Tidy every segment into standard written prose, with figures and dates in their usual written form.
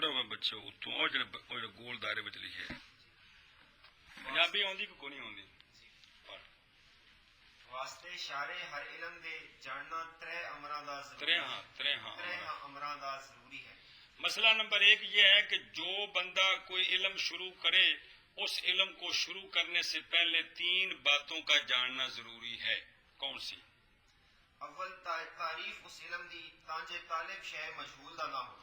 پڑھو میں بچوں اتوں اور جڑے گول دائرے وچ لکھے پنجابی آندی کہ کوئی نہیں آندی واسطے شارے ہر علم دے جاننا ترے امراں دا ضروری ہے. مسئلہ نمبر 1 یہ ہے کہ جو بندہ کوئی علم شروع کرے اس علم کو شروع کرنے سے پہلے 3 باتوں کا جاننا ضروری ہے. کون سی؟ اول تعریف اس علم دی تانجے طالب شے مجہول دا نہ ہو.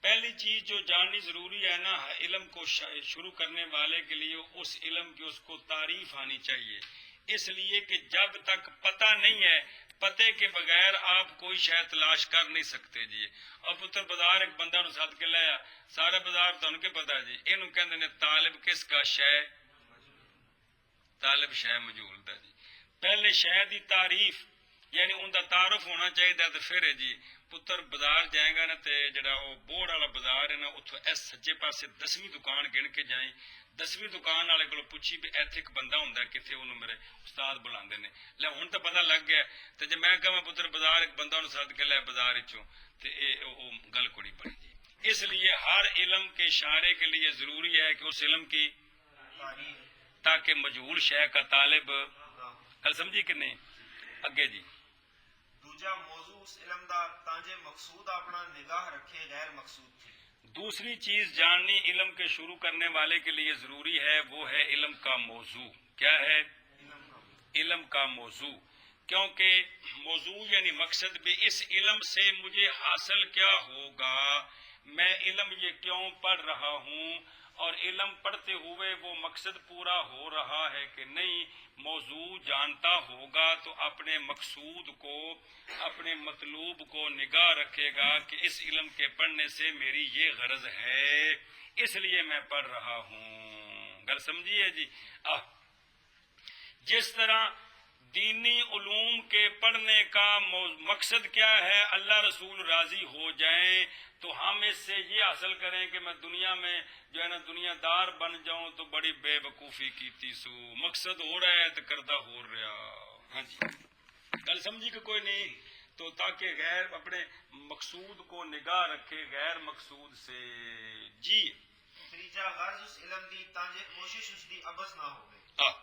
پہلی چیز جو جاننی ضروری ہے نا علم کو شروع کرنے والے کے لیے اس علم کی اس کو تعریف آنی چاہیے. اس لیے کہ جب تک پتہ نہیں ہے پتے کے بغیر آپ کوئی شے تلاش کر نہیں سکتے جی. اور پتر بازار ایک بندہ نو سد کے لیا سارا بازار تو ان کے پتا جی یہ کہتے ہیں طالب کس کا شے طالب شے مجہول دا جی. پہلے شے دی تعریف یعنی ان دا تعارف ہونا چاہیے تو پھر جی پتر بازار جائے گا نا تے جڑا وہ بورڈ والا بازار ہے نا اتوں اس سجے پاسے 10ویں دکان گن کے جائیں 10ویں دکان والے کو پوچھی بھی ایتھے ایک بندہ ہوں کتنے انہوں میرے استاد بلا نے لے ہوں تو پتہ لگ گیا. تو جب میں کہا پتر بازار ایک بندہ سد کے لیا بازار چوں تو یہ گل کوڑی پڑی جی. اس لیے ہر علم کے اشارے کے لیے ضروری ہے کہ اس علم کی تاکہ مجہول شے کا طالب کل سمجھی کہ نہیں. اگے جی دوجا موضوع اس علم دا تانجے مقصود اپنا نگاہ رکھے غیر مقصود تھی. دوسری چیز جاننی علم کے شروع کرنے والے کے لیے ضروری ہے وہ ہے علم کا موضوع. کیا ہے؟ علم کا موضوع. کیونکہ موضوع یعنی مقصد بھی اس علم سے مجھے حاصل کیا ہوگا میں علم یہ کیوں پڑھ رہا ہوں اور علم پڑھتے ہوئے وہ مقصد پورا ہو رہا ہے کہ نہیں. موضوع جانتا ہوگا تو اپنے مقصود کو اپنے مطلوب کو نگاہ رکھے گا کہ اس علم کے پڑھنے سے میری یہ غرض ہے اس لیے میں پڑھ رہا ہوں. گل سمجھیے جی. جس طرح دینی علوم کے پڑھنے کا مقصد کیا ہے اللہ رسول راضی ہو جائیں تو ہم اس سے یہ حاصل کریں کہ میں دنیا میں جو ہے نا دنیا دار بن جاؤں تو بڑی بے وقوفی کیتی سو. مقصد ہو رہا ہے تو کردہ ہو رہا. ہاں جی گل سمجھی کہ کوئی نہیں. تو تاکہ غیر اپنے مقصود کو نگاہ رکھے غیر مقصود سے جی. تیجا غرض اس علم دی تانجے کوشش اس دی عبث نہ ہوئے.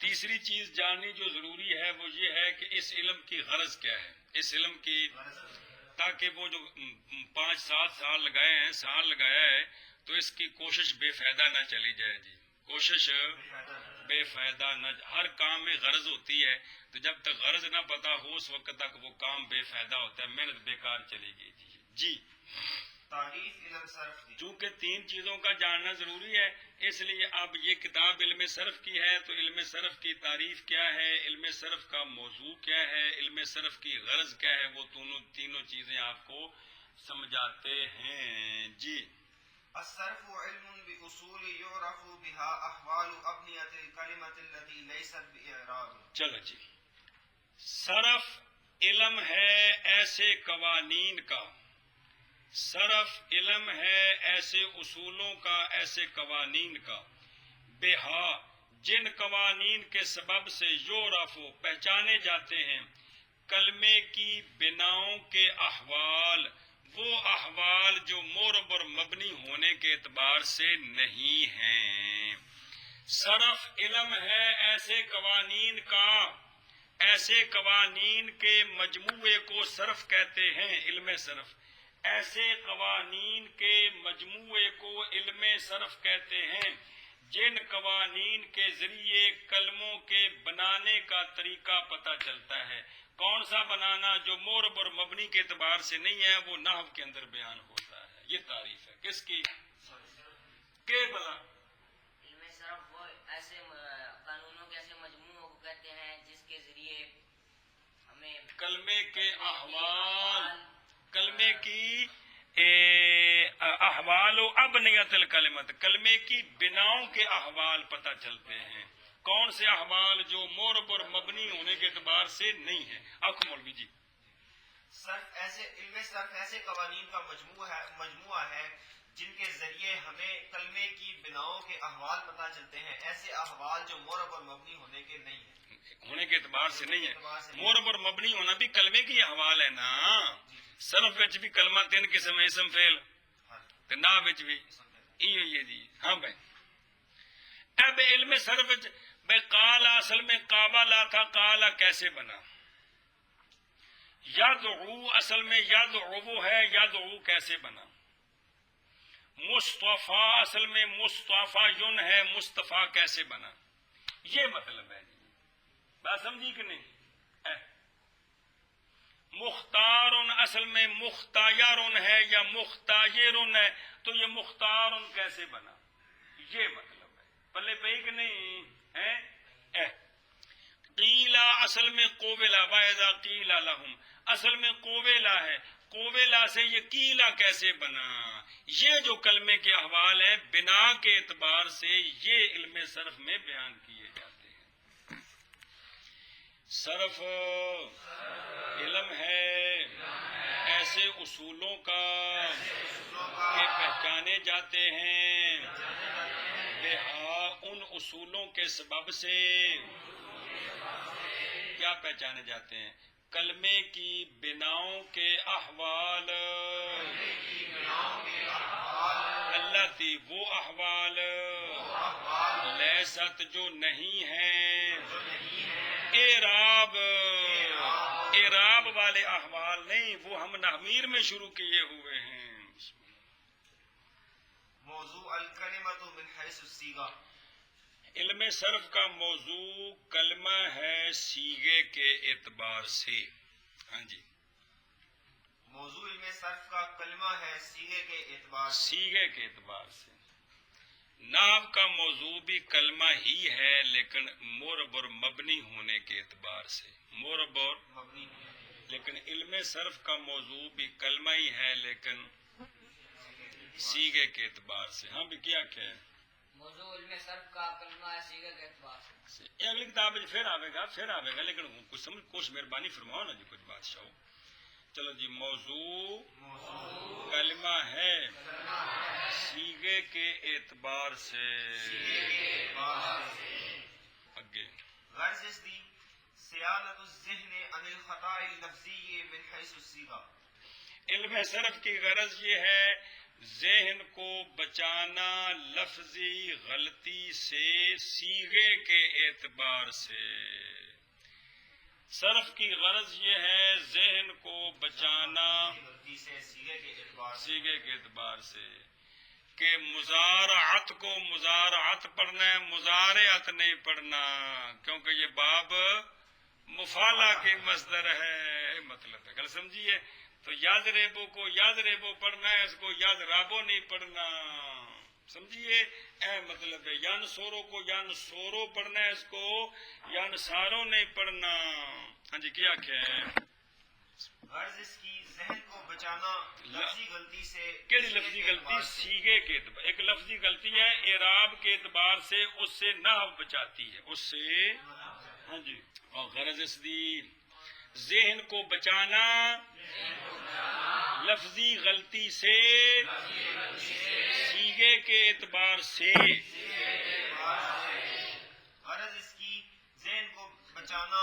تیسری چیز جاننی جو ضروری ہے وہ یہ ہے کہ اس علم کی غرض کیا ہے. اس علم کی تاکہ وہ جو 5-7 سال لگائے ہیں سال لگایا ہے تو اس کی کوشش بے فائدہ نہ چلی جائے جی. کوشش بے فائدہ نہ. ہر کام میں غرض ہوتی ہے تو جب تک غرض نہ پتا ہو اس وقت تک وہ کام بے فائدہ ہوتا ہے محنت بیکار چلے گی جی. تعریف علم صرف دی. چونکہ 3 چیزوں کا جاننا ضروری ہے اس لیے اب یہ کتاب علم صرف کی ہے تو علم صرف کی تعریف کیا ہے علم صرف کا موضوع کیا ہے علم صرف کی غرض کیا ہے وہ تینوں چیزیں آپ کو سمجھاتے ہیں جی. الصرف علم باصول يعرف بها احوال ابنيه الكلمه التي ليست باعراب. چلو جی. صرف علم ہے ایسے قوانین کا صرف علم ہے ایسے اصولوں کا ایسے قوانین کا بہا جن قوانین کے سبب سے یعرف پہچانے جاتے ہیں کلمے کی بناؤں کے احوال وہ احوال جو معرب اور مبنی ہونے کے اعتبار سے نہیں ہیں. صرف علم ہے ایسے قوانین کا ایسے قوانین کے مجموعے کو صرف کہتے ہیں علم صرف. ایسے قوانین کے مجموعے کو علم صرف کہتے ہیں جن قوانین کے ذریعے کلموں کے بنانے کا طریقہ پتہ چلتا ہے. کون سا بنانا جو معرب اور مبنی کے اعتبار سے نہیں ہے وہ نحو کے اندر بیان ہوتا ہے. یہ تعریف ہے کس کی کہ بلا علم صرف وہ ایسے قانونوں کے ایسے مجموعوں کو کہتے ہیں جس کے ذریعے ہمیں کلمے کے احوال کلمے کی احوال و ابنیت الکلمت کلمے کی بناؤں کے احوال پتہ چلتے ہیں. کون سے احوال جو معرب اور مبنی ہونے کے اعتبار سے نہیں ہے. آنکھ مولوی جی. صرف ایسے علم صرف ایسے قوانین کا مجموعہ ہے جن کے ذریعے ہمیں کلمے کی بناؤں کے احوال پتہ چلتے ہیں. ایسے احوال جو معرب اور مبنی ہونے کے نہیں ہیں ہونے کے اعتبار سے نہیں ہے. معرب اور مبنی ہونا بھی کلمے کی احوال ہے نا. صرف وچ بھی کلمہ 3 قسم اسم فعل تے نا وچ بھی ایو ہی ہے جی. ہاں بھائی اب علم صرف بھائی قال اصل میں قابلا تھا، قالا کیسے بنا؟ یدعو اصل میں یدعو ہے، یدعو کیسے بنا؟ مصطفیٰ اصل میں مصطفیٰ یون ہے، مصطفیٰ کیسے بنا؟ یہ مطلب ہے جی. بات سمجھی کہ نہیں؟ مختارن اصل میں مختارن ہے یا مختارن ہے، تو یہ مختارن کیسے بنا؟ یہ مطلب ہے. پلے پہ کہ نہیں ہے؟ قیلا اصل میں قوبلا، واذا قیلا لہم اصل میں قوبلا ہے، قوبلا سے یہ قیلا کیسے بنا؟ یہ جو کلمے کے احوال ہیں بنا کے اعتبار سے یہ علم صرف میں بیان کیے جاتے ہیں. صرف علم ہے ایسے اصولوں کا کہ پہچانے جاتے ہیں بہا ان اصولوں کے سبب سے کیا پہچانے جاتے ہیں؟ کلمے کی بناؤں کے احوال، اللہ تی وہ احوال لیست جو نہیں ہیں، اعراب اعراب والے احوال نہیں، وہ ہم نحمیر میں شروع کیے ہوئے ہیں. موضوع الکلمۃ من حیث الصیغہ. علم صرف کا موضوع کلمہ ہے صیغے کے اعتبار سے. ہاں جی موضوع علم صرف کا کلمہ ہے صیغے کے اعتبار سے. صیغے کے اعتبار سے. نحو کا موضوع بھی کلمہ ہی ہے لیکن مرب اور مبنی ہونے کے اعتبار سے. مرب اور مبنی لیکن علم صرف کا موضوع بھی کلمہ ہی ہے لیکن صیغے کے اعتبار سے. ہاں بھی کیا ہے موضوع علم صرف کا کلمہ ہے صیغے کے اعتبار سے. یہ اگلی کتاب پھر آئے گا لیکن کچھ سمجھ کوشش مہربانی فرماؤ نا جی کچھ بادشاہ. چلو جی موضوع کلمہ ہے صیغے کے اعتبار سے. اگے غرض اس دی سیالت الذہن عن الخطاء اللفظی من حیث الصیغہ. علم صرف کی غرض یہ ہے ذہن کو بچانا لفظی غلطی سے صیغے کے اعتبار سے. صرف کی غرض یہ ہے ذہن کو بچانا غلطی سے صیغے کے اعتبار سے. صیغے کے اعتبار سے کہ مضارعت کو مضارعت پڑھنا ہے، مضارعت نہیں پڑھنا، کیونکہ یہ باب مفالہ کی مصدر ہے. مطلب ہے گل سمجھیے. تو یاد ریبو کو یاد ریبو پڑھنا ہے، اس کو یاد رابو نہیں پڑھنا. سمجھیے اے مطلب ہے. یان سورو کو یان سورو پڑھنا ہے، اس کو یان سارو نہیں پڑھنا. ہاں جی کیا ہے؟ غرض اس کی ذہن کو بچانا لفظی غلطی سے. کیڑی لفظی غلطی؟ صیغے کے اعتبار. ایک لفظی غلطی ہے اعراب کے اعتبار سے، اس سے نحو بچاتی ہے، اس سے. ہاں جی. اور غرض اس دی ذہن کو بچانا لفظی غلطی سے صیغے کے اعتبار سے. غرض اس کی ذہن کو بچانا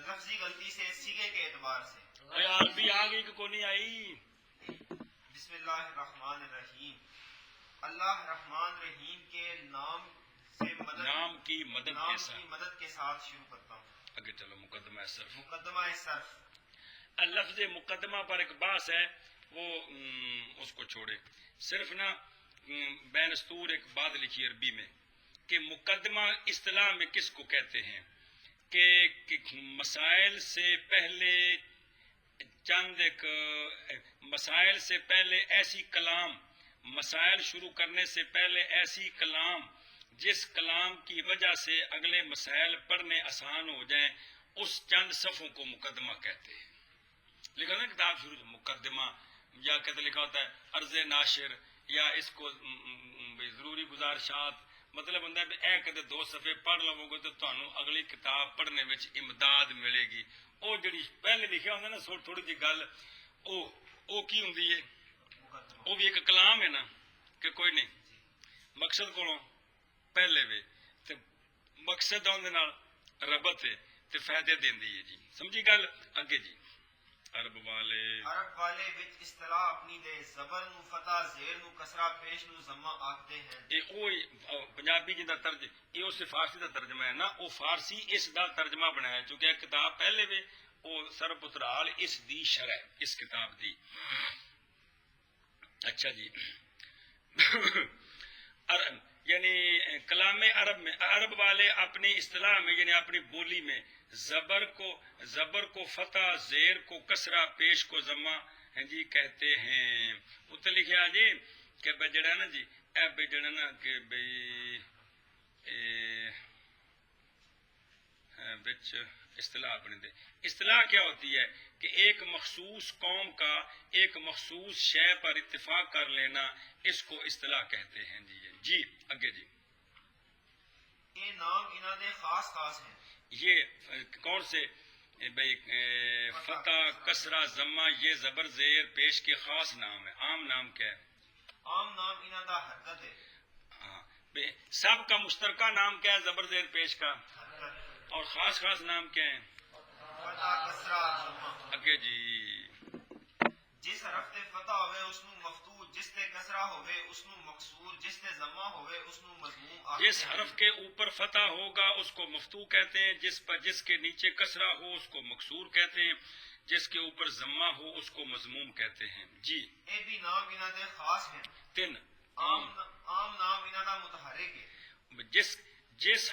لفظی غلطی سے صیغے کے اعتبار سے. عربی آگے کو نہیں آئی. بسم اللہ الرحمن الرحیم. اللہ رحمان رحیم کے نام سے نام کی مدد نام کے کی ساتھ. مدد کے ساتھ شروع کرتا ہوں. آگے چلو مقدمہ صرف. مقدمہ صرف. لفظ مقدمہ پر ایک بحث ہے، وہ اس کو چھوڑے. صرف نا بین اسطور ایک بات لکھی عربی میں کہ مقدمہ اصطلاح میں کس کو کہتے ہیں کہ مسائل سے پہلے چند ایک مسائل سے پہلے ایسی کلام، مسائل شروع کرنے سے پہلے ایسی کلام جس کلام کی وجہ سے اگلے مسائل پڑھنے آسان ہو جائیں، اس چند صفوں کو مقدمہ کہتے ہیں. لکھا نا کتاب شروع مقدمہ، یا کہتے لکھا ہوتا ہے عرض ناشر، یا اس کو ضروری گزارشات. مطلب ہوتا ہے اے کہتے 2 صفحے پڑھ لو گے تو تمہیں اگلی کتاب پڑھنے میں امداد ملے گی. وہ جڑی پہلے لکھا ہوتا ہے نا تھوڑی جی گل، وہ کی ہوں ہے، وہ بھی ایک کلام ہے نا کہ کوئی نہیں مقصد کو پہلے وے تے مقصد ربط ہے تے فائدے دیندی ہے جی. سمجھی گل؟ اگے جی عرب والے ਵਿੱਚ ਇਸਤਲਾਹ ਆਪਣੀ ਦੇ ਜ਼ਬਰ ਨੂੰ ਫਤਹ ਜ਼ੇਰ ਨੂੰ ਕਸਰਾ ਪੇਸ਼ ਨੂੰ ਜ਼ਮਾ ਆਖਦੇ ਹਨ ਇਹ ਉਹ ਪੰਜਾਬੀ ਜਿਹਦਾ ਤਰਜ ਇਹ ਉਸ ਫਾਰਸੀ ਦਾ ਤਰਜਮਾ ਹੈ ਨਾ ਉਹ ਫਾਰਸੀ ਇਸ ਦਾ ਤਰਜਮਾ ਬਣਾਇਆ ਚੁੱਕਿਆ ਕਿਤਾਬ ਪਹਿਲੇ ਵੀ ਉਹ ਸਰਪੁਤਰਾਲ ਇਸ ਦੀ ਸ਼ਰح اس کتاب دی اچھا جی یعنی کلام عرب میں عرب والے اپنی اصطلاح میں یعنی اپنی بولی میں زبر کو فتح زیر کو کسرہ پیش کو ضمہ جی کہتے ہیں اتنے لکھا جی کہ بھائی جڑا نا جی اے بھائی جڑا نا کہ بھائی بچ اصطلاح اپنے دے اصطلاح کیا ہوتی ہے کہ ایک مخصوص قوم کا ایک مخصوص شے پر اتفاق کر لینا اس کو اصطلاح کہتے ہیں جی اگے جی یہ نام انہاں دے خاص ہیں یہ کون سے بھائی فتح کسرہ ضمہ یہ زبر زیر پیش کے خاص نام ہے عام نام کیا ہے عام نام انہاں دا حرکت ہے ہاں سب کا مشترکہ نام کیا ہے زبر زیر پیش کا اور خاص نام کیا ہے فتح کسرہ ضمہ اگے جی جس حرف تے فتح ہوئے اس نو مفتوح جس تے کسرہ ہوئے اس نو مکسور جس تے ضمہ ہوئے اس نو مضموم جس حرف کے اوپر فتح ہوگا اس کو مفتوح کہتے ہیں جس کے نیچے کسرہ ہو اس کو مکسور کہتے ہیں جس کے اوپر ضمہ ہو اس کو مضموم کہتے ہیں جی اے بھی نام انہاں دے خاص ہیں تین عام نام انہاں دا متحرک ہے جس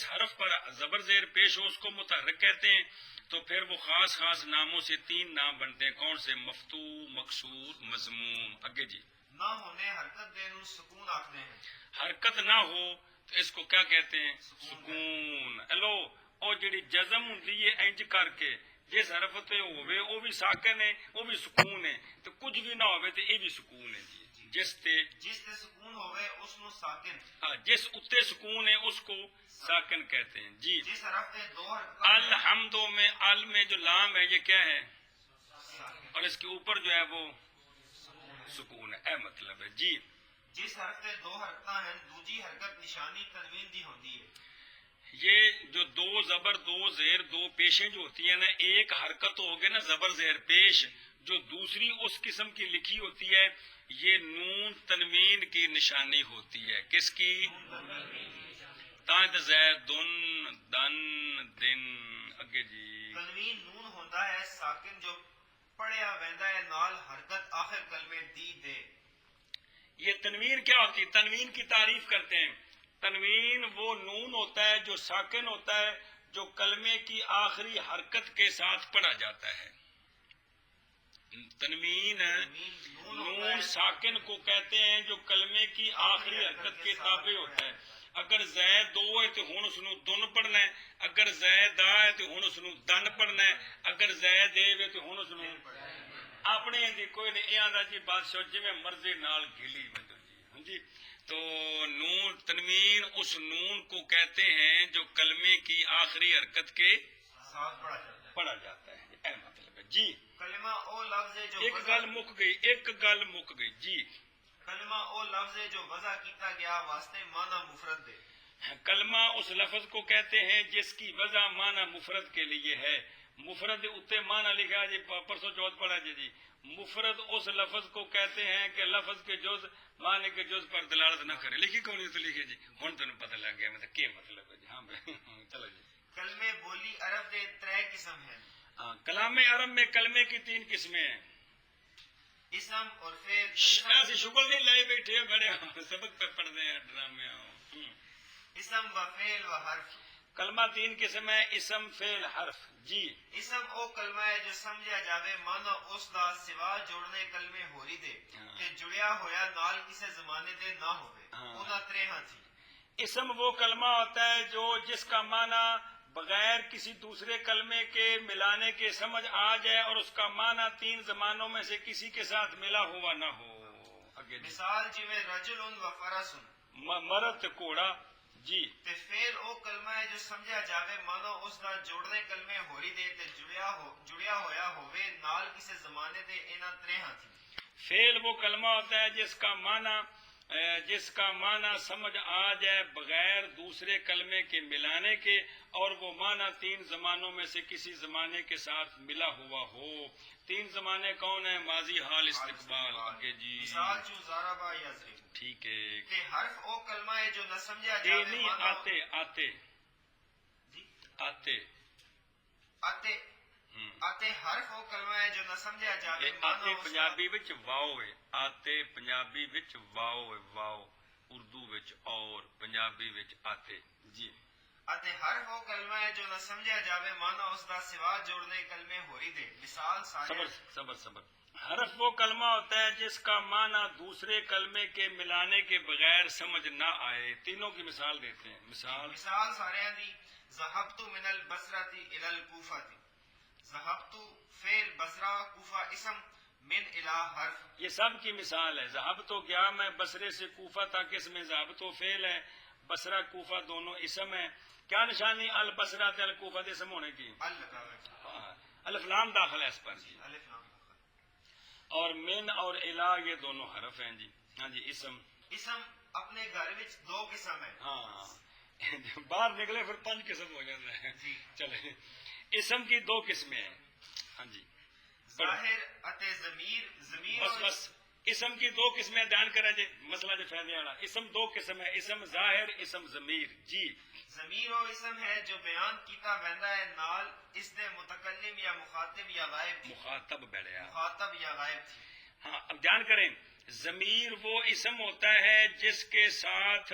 حرف پر زبر زیر پیش ہو اس کو متحرک کہتے ہیں تو پھر وہ خاص ناموں سے تین نام بنتے ہیں کون سے مفتوح مکسور مضموم اگے جی نہ ہونے حرکت دے نو سکون آکھتے ہیں حرکت نہ ہو تو اس کو کیا کہتے ہیں سکون الو اور جڑی جزم ہوندی ہے انج کر کے جس حرف تے ہوے او بھی ساکن ہے او بھی سکون ہے تو کچھ بھی نہ ہوے تے اے بھی سکون ہے جی جس تے سکون ہوئے اس نو ساکن جس اتے سکون ہے اس کو ساکن کہتے ہیں جی جس حرف تے دو حرکت الحمدوں میں ال میں جو لام ہے یہ کیا ہے اور اس کے اوپر جو ہے وہ سکون ہے اے مطلب ہے جی جس حرف تے دو حرکتاں ہیں دوجی حرکت نشانی تنوین دی ہوندی ہے یہ جو دو زبر دو زیر دو پیشیں جو ہوتی ہیں نا ایک حرکت ہوگی نا زبر زیر پیش جو دوسری اس قسم کی لکھی ہوتی ہے یہ نون تنوین کی نشانی ہوتی ہے کس کی تائیں زید دن دن دن اگے جی تنوین نون ہوندا ہے ساکن جو پڑھیا ویندا ہے نال حرکت آخر کلمے دی دے یہ تنوین کیا ہوتی ہے تنوین کی تعریف کرتے ہیں تنوین وہ نون ہوتا ہے جو ساکن ہوتا ہے جو کلمے کی آخری حرکت کے ساتھ پڑھا جاتا ہے تنوین نون ساکن کو کہتے ہیں جو کلمے کی آخری حرکت کے تابع ہوتا ہے اگر زید دو ہے تو ہن اس نو دن پڑھنا ہے اگر زید دا ہے تو ہن اس نو دن پڑھنا ہے اگر زید دے ہے تو ہن اس نو اپنے دی کوئی نہیں ایاں دا جی بادشاہ جویں مرضی نال گلی بندو جی ہاں جی تو نون تنوین اس نون کو کہتے ہیں جو کلمے کی آخری حرکت کے ساتھ پڑھا جاتا ہے اے مطلب ہے جی کلمہ او لفظ ہے جو ایک گل مک گئی جی کلمہ او لفظ ہے جو وضع کیتا گیا واسطے معنی مفرد دے کلمہ اس لفظ کو کہتے ہیں جس کی وضع معنی مفرد کے لیے ہے مفرد اتے معنی لکھا جی پرسوں چوتھ پڑھا جی مفرد اس لفظ کو کہتے ہیں کہ لفظ کے جز معنی کے جز پر دلالت نہ کرے لکھی کون تو لکھے جی ہن تینوں پتہ لگ گیا مطلب کیا مطلب ہے جی ہاں چلو جی کلمے بولی عرب دے 3 قسم ہیں کلام عرب میں کلمے کی 3 قسمیں ہیں اسم اور فعل ایسے شغل نہیں لائے بیٹھے بڑے سبق پہ پڑھتے ہیں ڈرامے اسم و فعل و حرف کلمہ 3 قسم ہے اسم فعل حرف جی اسم او کلمہ ہے جو سمجھا جاوے مانا اس دا سوا جوڑنے کلمے ہوری دے کہ جڑیا ہویا نال کسے زمانے دے نہ ہوئے اونا 3 تھی اسم وہ کلمہ ہوتا ہے جو جس کا معنی بغیر کسی دوسرے کلمے کے ملانے کے سمجھ آ جائے اور اس کا معنی 3 زمانوں میں سے کسی کے ساتھ ملا ہوا نہ ہو مثال جویں رجل و فرس مرد کوڑا جی تے فعل او کلمہ ہے جو سمجھا جاوے مانا اس دا جوڑنے کلمے ہوری دے تے جڑیا ہویا ہووے نال کسے زمانے دے اینا 3 تھی فعل وہ کلمہ ہوتا ہے جس کا معنی جس کا معنی سمجھ آ جائے بغیر دوسرے کلمے کے ملانے کے، اور وہ معنی 3 زمانوں میں سے کسی زمانے کے ساتھ ملا ہوا ہو۔ 3 زمانے کون ہیں؟ ماضی، حال، استقبال۔ آگے جی، مثال چو زاربا یضرب، ٹھیک ہے، کہ حرف او کلمہ ہے جو نہ سمجھا یہ جائے نہیں، مانا آتے آتے جی آتے آتے آتے حرف او کلمہ ہے جو نہ سمجھا جائے یہ مانا آتے اس کا پنجابی وچ واو ہے، آتے پنجابی وچ واو ہے، واو اردو وچ اور، پنجابی وچ آتے جی۔ اتے حرف او کلمہ ہے جو نہ سمجھا جاوے مانا اس دا سوا جوڑنے کلمے ہوئی دے۔ مثال سارے صبر صبر صبر، حرف وہ کلمہ ہوتا ہے جس کا معنی دوسرے کلمے کے ملانے کے بغیر سمجھ نہ آئے۔ تینوں کی مثال دیتے ہیں۔ مثال سارے دی ذهبت من البصرة الى الكوفة، ذهبت فعل بصرہ، کوفہ اسم، من الہ حرف۔ یہ سب کی مثال ہے۔ ذہب تو کیا، میں بصرے سے کوفہ تک، اس میں ذہب تو فعل ہے، بصرہ کوفہ دونوں اسم ہے۔ کیا نشانی البصرہ تے الکوفہ دے اسم ہونے کی؟ الف لام داخل ہے اس پر جی، الف لام۔ اور من اور الہ یہ دونوں حرف ہیں جی۔ ہاں جی، اسم اسم اپنے گھر وچ 2 قسم ہے۔ ہاں باہر نکلے پھر 5 قسم ہو جاتا ہے جی، چلے۔ اسم کی 2 قسمیں ہیں۔ ہاں جی، ظاہر اتے ضمیر، ضمیر بس بس اسم کی 2 قسمیں بیان کرا جی، مسئلہ جو فائدے والا۔ اسم 2 قسم ہے، اسم ظاہر، اسم ضمیر جی۔ ضمیر وہ اسم ہے جو بیان کیتا ویندا ہے نال اس دے متکلم یا مخاطب یا غائب تھی، مخاطب بیٹھیا۔ مخاطب یا غائب تھی۔ ہاں، اب دھیان کریں، ضمیر وہ اسم ہوتا ہے جس کے ساتھ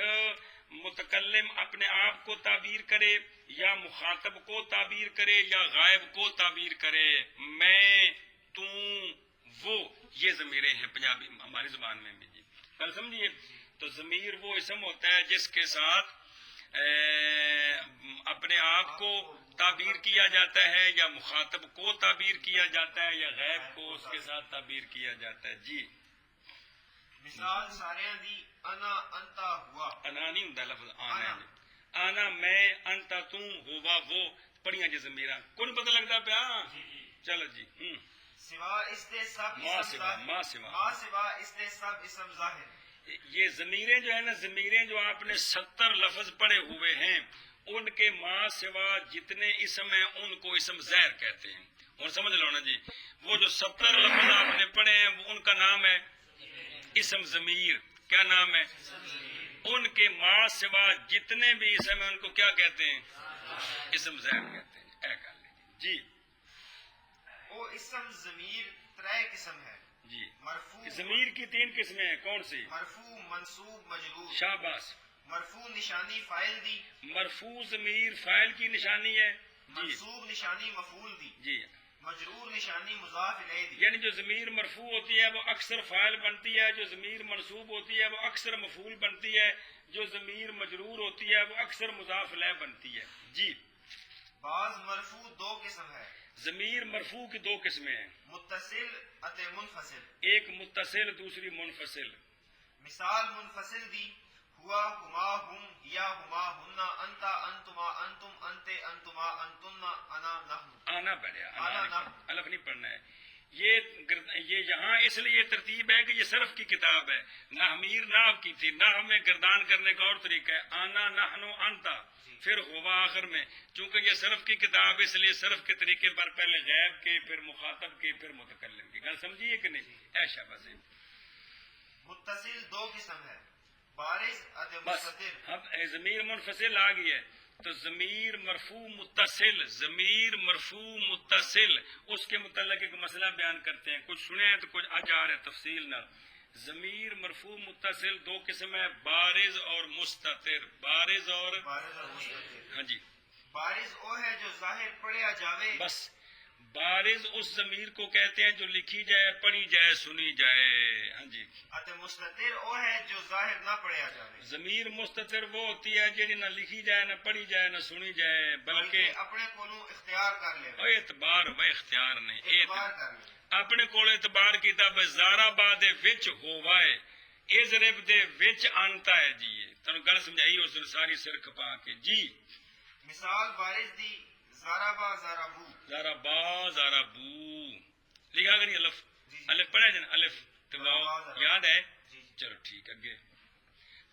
متکلم اپنے آپ کو تعبیر کرے یا مخاطب کو تعبیر کرے یا غائب کو تعبیر کرے۔ میں، تو، وہ، یہ ضمیریں ہیں پنجابی ہماری زبان میں بھی جی، کل سمجھیے۔ تو ضمیر وہ اسم ہوتا ہے جس کے ساتھ اپنے آپ کو تعبیر کیا جاتا ہے یا مخاطب کو تعبیر کیا جاتا ہے یا غیب کو اس کے ساتھ تعبیر کیا جاتا ہے جی۔ مثال سارے دی انا انتا ہوا، انا نہیں ہوندا لفظ آنا ہے، آنا میں، انتا تو، ہوا وہ، پڑھیاں جی ضمیراں کون پتہ لگتا پیا؟ چلو جی۔ سوا اس دے سب ما اسم سوا، ظاہر، ما سوا، ما سوا اس دے سب اسم ظاہر۔ یہ ضمیریں جو ہے نا، ضمیریں جو آپ نے 70 لفظ پڑھے ہوئے ہیں، ان کے ما سوا جتنے اسم ہیں ان کو اسم ظاہر کہتے ہیں۔ اور سمجھ لو نا جی، وہ جو 70 لفظ آپ نے پڑھے ہیں ان کا نام ہے اسم ضمیر۔ کیا نام ہے؟ ان کے ما سوا جتنے بھی اسم ہیں ان کو کیا کہتے ہیں؟ اسم ظاہر کہتے ہیں۔ اے گل جی وہ اسم ضمیر 3 قسم ہے، جی۔ مرفوع، ضمیر کی 3 قسمیں ہیں، کون سی؟ مرفوع، منصوب، مجرور۔ شاباش۔ مرفوع نشانی فاعل دی، مرفوع ضمیر فاعل کی نشانی ہے جی منصوب نشانی مفعول دی، جی، مجرور نشانی مضاف الیہ دی۔ یعنی جو ضمیر مرفوع ہوتی ہے وہ اکثر فاعل بنتی ہے، جو ضمیر منصوب ہوتی ہے وہ اکثر مفعول بنتی ہے، جو ضمیر مجرور ہوتی ہے وہ اکثر مضاف الیہ بنتی ہے جی۔ بعض مرفوع 2 قسم ہے، ضمیر مرفوع کی 2 قسمیں ہیں، متصل اتے منفصل۔ ایک متصل، دوسری منفصل۔ مثال منفصل دی ہوا، ہما، ہم، یا، ہما، ہننا، انتا، انتما، انتم، انتے، انتما، انتننا، انا، نحن۔ آنا پڑھیا، آنا نہ، الف نہیں پڑھنا ہے۔ یہ یہاں اس لیے ترتیب ہے کہ یہ صرف کی کتاب ہے، نحمیر نحو کی تھی، نحو میں گردان کرنے کا اور طریقہ ہے، آنا، نحنو، انتا، پھر ہوا آخر میں۔ چونکہ یہ صرف کی کتاب اس لیے صرف کے طریقے پر پہلے غیب کے، پھر مخاطب کے، پھر متکلم کی۔ گل سمجھیے کہ نہیں؟ ایشا بس متصل 2 قسم ہے، بارز اتے بس مستتر۔ اب ضمیر منفصل آ گئی ہے تو ضمیر مرفوع متصل، ضمیر مرفوع متصل، اس کے متعلق ایک مسئلہ بیان کرتے ہیں، کچھ سنے ہیں تو کچھ آج آ رہے ہیں تفصیل نہ۔ ضمیر مرفوع متصل 2 قسم ہے، بارز اور مستتر۔ بارز اور مستتر۔ ہاں جی، بارز وہ ہے جو ظاہر پڑھیا جاوے، بس بارز اس ضمیر کو کہتے ہیں جو لکھی جائے، پڑھی جائے، سنی جائے۔ ہاں جی، اتے مستتر وہ ہے جو ظاہر نہ پڑھیا جاوے، ضمیر مستتر وہ ہوتی ہے جی نہ لکھی جائے، نہ پڑھی جائے، نہ سنی جائے، بلکہ اپنے کولوں اختیار کر لے، اوہ اعتبار و اختیار نہیں، اعتبار کر لے۔ اپنے کول اعتبار کیتا بے زارا دے وچ ہوا ہے، ازرب دے وچ آنتا ہے جی۔ یہ تنوں گل سمجھائی اس نے ساری سر کھپا کے جی۔ مثال بارز دی زارابا، زارابو۔ زارا با، زارا بو، لکھا کہ نہیں الف؟ جی جی۔ الف پڑھا جائے نا، الف تو واو یاد ہے؟ جی۔ چلو ٹھیک، اگے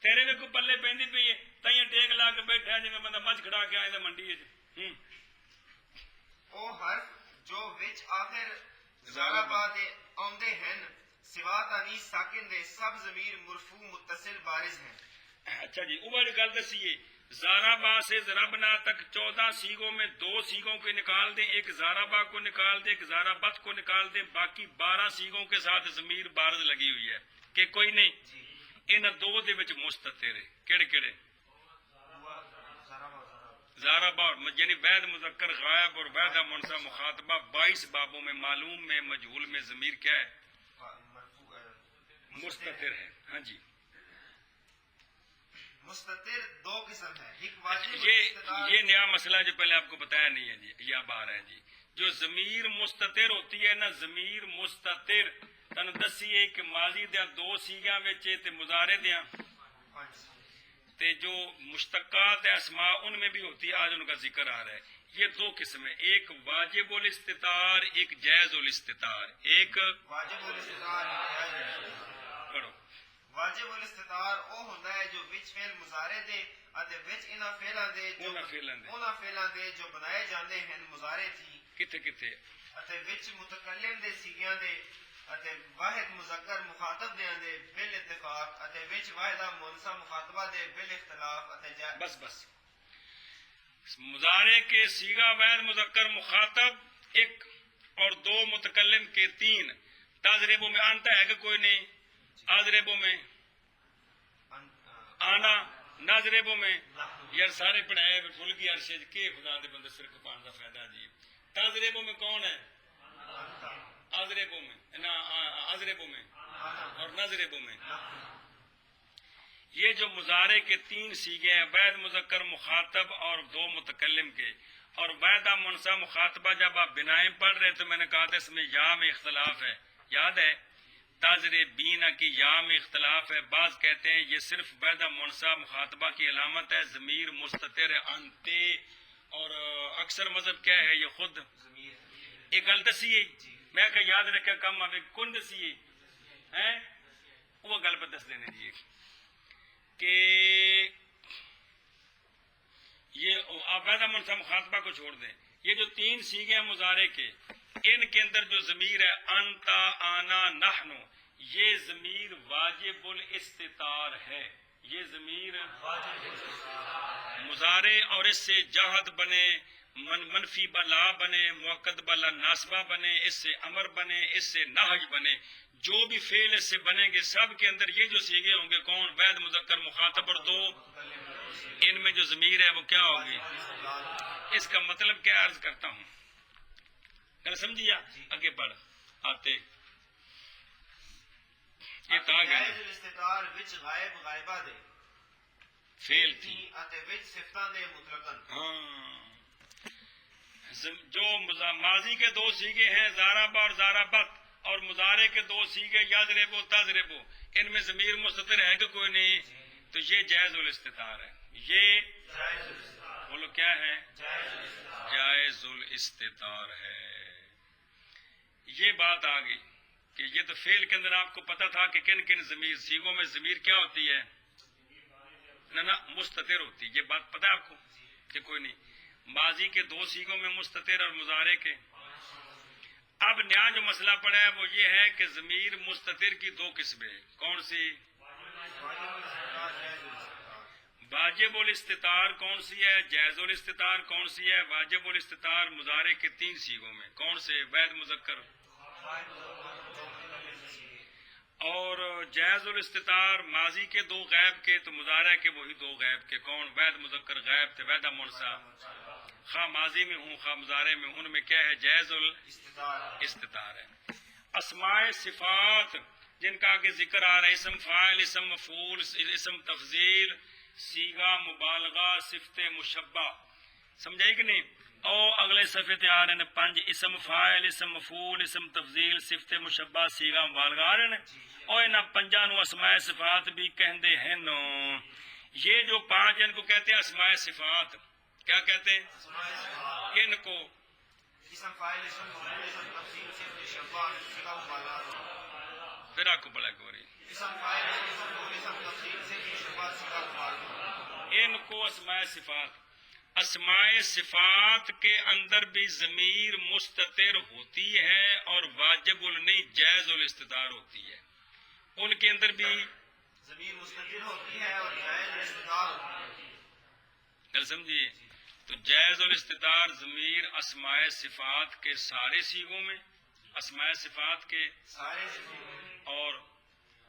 تیرے میں کوئی پلے پہنی پی ہے تائیں ٹیک لا کے بیٹھا جی میں بندہ مجھ کھڑا کے آئے منڈی او حرف جو وچ آخر زارا بعد آمدے ہیں سوا تانیس ساکن دے سب ضمیر مرفوع متصل بارز ہیں. اچھا جی اوپر گل دسیے زارا با سے ضربنا تک 14 سیغوں میں 2 سیغوں کو نکال دیں، ایک زارا با کو نکال دیں، ایک زارا بت کو نکال دیں، باقی 12 سیغوں کے ساتھ ضمیر بارز لگی ہوئی ہے کہ کوئی نہیں. ان دو دے وچ مستتر ہے کیڑے کیڑے زارا با یعنی وحد مذکر غائب اور وحدہ منصب مخاطبہ 22 بابوں میں معلوم میں مجہول میں ضمیر کیا ہے مستتر ہے. ہاں جی مستتر دو قسم ہے، ایک واجب یہ نیا مسئلہ جو پہلے آپ کو بتایا نہیں ہے جی یہ اب آ رہا ہے جی. جو ضمیر مستتر ہوتی ہے نا ضمیر مستتر تن دسیے کہ ماضی دیا 2 سیگاں وچ تے مضارع دیا تے جو مشتقات اسماء ان میں بھی ہوتی ہے، آج ان کا ذکر آ رہا ہے. یہ 2 قسم ہے، ایک واجب الاستتار ایک جائز الاستتار. ایک واجب الاستتار پڑھو واجب الاستتار او ہوندا ہے جو وچ فعل مضارع دے اتے وچ انہاں فعلاں دے جو بنائے جاندے ہیں مضارع تھی کتے کتے اتے وچ متکلم دے سیگیاں دے اتے واحد مذکر مخاطب دیاں دے بال اتفاق اتے وچ واحدہ مؤنثہ مخاطبہ دے بال اختلاف اتے بس مضارع کے سیغہ واحد مذکر مخاطب 1 اور 2 متکلم کے 3. تضربوں میں آنتا ہے کہ کوئی نہیں، اضربوں میں آنا، ناظربوں میں یار سارے پڑھائے بھول گئی عرشے کے خدا دے بندے سر کپان کا فائدہ جی. تضربوں میں کون ہے؟ اضربوں میں نا اضربوں میں اور ناظربوں میں. یہ جو مضارع کے 3 سیغے ہیں واحد مذکر مخاطب اور 2 متکلم کے اور واحدہ منصب مخاطبہ، جب آپ بنائیں پڑھ رہے تو میں نے کہا تھا اس میں یا میں اختلاف ہے، یاد ہے تاظربین کی یا میں اختلاف ہے. بعض کہتے ہیں یہ صرف واحدہ منصب مخاطبہ کی علامت ہے، ضمیر مستتر ہے انتے. اور اکثر مذہب کیا ہے یہ خود ایک گل دسیے میں کہ یاد رکھا کم آوے کن دسیے ہیں وہ گل پہ دس دینے دیئے کہ یہ آپ واحدہ منصب مخاطبہ کو چھوڑ دیں. یہ جو 3 سیغے ہیں مضارع کے ان کے اندر جو ضمیر ہے انتا آنا نحنو یہ ضمیر واجب الاستتار ہے. یہ ضمیر مضارع اور اس سے جہد بنے، منفی بلا بنے، مؤکد بلا ناسبہ بنے، اس سے امر بنے، اس سے نہج بنے، جو بھی فعل اس سے بنیں گے سب کے اندر یہ جو سیغے ہوں گے کون؟ واحد مذکر مخاطب اور 2 ان میں جو ضمیر ہے وہ کیا ہوگی؟ اس کا مطلب کیا عرض کرتا ہوں سمجھیا؟ آگے پڑھ آتے یہ کہا گیا الاستتار وچ غائب غائبہ دے فعل تھی اتے وچ صفتاں دے مطلقاً. جو ماضی کے 2 سیغے ہیں زاربا اور زاربت اور مضارع کے 2 سیغے یضربو تضربو ان میں ضمیر مستتر ہے کہ کوئی نہیں تو یہ جائز الاستتار ہے. یہ بولو کیا ہے؟ جائز الاستتار ہے. یہ بات آ گئی کہ یہ تو فعل کے اندر آپ کو پتا تھا کہ کن کن ضمیر سیغوں میں ضمیر کیا ہوتی ہے نا مستتر ہوتی. یہ بات پتا ہے آپ کو کہ کوئی نہیں. ماضی کے 2 سیغوں میں مستتر اور مضارع کے. اب نیا جو مسئلہ پڑا ہے وہ یہ ہے کہ ضمیر مستتر کی 2 قسمیں کون سی؟ واجب الاستتار کون سی ہے؟ جائز الاستتار کون سی ہے؟ واجب الاستتار مضارع کے 3 سیغوں میں کون سے؟ واحد مذکر اور جائز الاستتار ماضی کے 2 غائب کے تو مضارع کے وہی 2 غائب کے کون؟ واحد مذکر غائب تھے واحدہ منصب خواہ ماضی میں ہوں خواہ مضارع میں ان میں کیا ہے؟ جائز الاستتار ہے. اسماء صفات جن کا آگے ذکر آ رہا ہے اسم فاعل اسم مفعول اسم تفضیل صیغہ مبالغہ صفت مشبہ سمجھائی کہ نہیں؟ او اگلے صفحے تے آ رہے ہیں 5 اسم فاعل اسم مفعول اسم تفضیل صفت مشبہ صیغہ مبالغہ آ رہے ہیں اور انہاں 5 نو اسماء صفات بھی کہندے ہیں. یہ جو 5 ان کو کہتے ہیں اسماء صفات. کیا کہتے ہیں ان کو؟ اسم فاعل اسم مفعول اسم تفضیل صفت مشبہ صیغہ مبالغہ. پھر آپ کو بڑا گوری اسم فاعل اسم مفعول اسم تفضیل سے کی شروعات صفات معروف ان کو اسماء صفات کے اندر بھی ضمیر مستتر ہوتی ہے اور واجب نہیں جائز الاستتار ہوتی ہے. ان کے اندر بھی ضمیر مستتر ہوتی ہے اور جائز الاستتار ہوتی ہے. گل سمجھیے. تو جائز الاستتار ضمیر اسماء صفات کے سارے سیغوں میں، اسماء صفات کے سارے صفات اور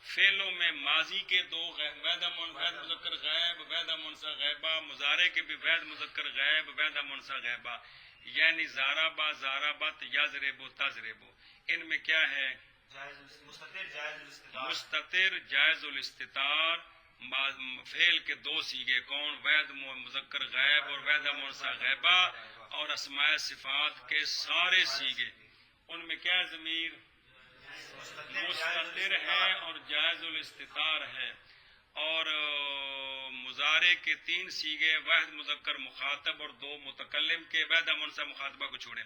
فعلوں میں ماضی کے دو وحدہ مذکر غائب وحدہ منصا غائبہ، مضارع کے بھی وحد مذکر غائب وحدہ منصا غائبہ، یعنی زاربت یضرب تضرب. ان میں کیا ہے؟ جائز مستتر جائز الاستتار. مستتر جائز الاستتار. فعل کے دو سیغے کون؟ وحد مذکر غائب اور وحدہ منصا غائبہ. اور اسماء صفات کے سارے سیغے ان میں کیا ضمیر مستتر ہے اور جائز الاستتار ہے. اور مضارع کے تین سیغے واحد مذکر مخاطب اور دو متکلم کے وحدہ منصا مخاطبہ کو چھوڑیں،